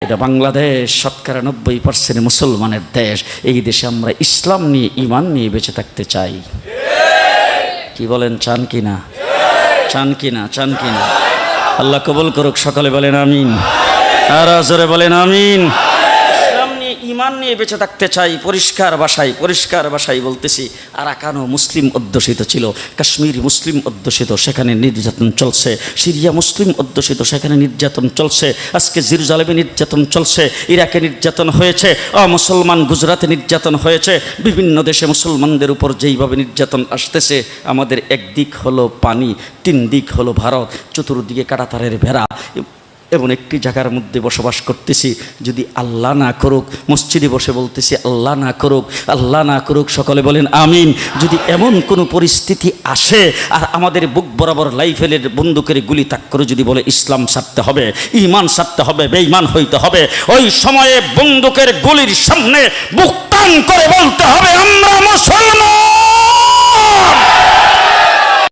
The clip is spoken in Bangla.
এটা বাংলাদেশ শতকরা 90% মুসলমানের দেশ। এই দেশে আমরা ইসলাম নিয়ে ঈমান নিয়ে বেঁচে থাকতে চাই। কি বলেন, চান কি না? চান কি না? চান কি না? আল্লাহ কবুল করুক। সকলে বলেন আমিন, আর জোরে বলেন আমিন। ইসলাম নিয়ে ঈমান নিয়ে বেঁচে থাকতে চাই। পরিষ্কার ভাষায় বলতেছি, আরাকানও মুসলিম অধ্যুষিত ছিল, কাশ্মীর মুসলিম অধ্যুষিত, সেখানে নির্যাতন চলছে। সিরিয়া মুসলিম অধ্যুষিত, সেখানে নির্যাতন চলছে। আজকে জেরুজালেমে নির্যাতন চলছে, ইরাকে নির্যাতন হয়েছে, মুসলমান গুজরাটে নির্যাতন হয়েছে। বিভিন্ন দেশে মুসলমানদের উপর যেইভাবে নির্যাতন আসতেছে, আমাদের একদিক হলো পানি, তিন দিক হলো ভারত, চতুর্দিকে কাঁটাতারের ভেড়া। এমন একটি জায়গার মধ্যে বসবাস করতেছি। যদি আল্লাহ না করুক, মসজিদে বসে বলতেছি আল্লাহ না করুক, আল্লাহ না করুক, সকলে বলেন আমিন। যদি এমন কোনো পরিস্থিতি আসে আর আমাদের বুক বরাবর লাইফেলের বন্দুকের গুলি তাক করে যদি বলে ইসলাম ছাড়তে হবে, ঈমান ছাড়তে হবে, বেঈমান হইতে হবে, ওই সময়ে বন্দুকের গুলির সামনে বুক টান করে বলতে হবে আমরা মুসলমান।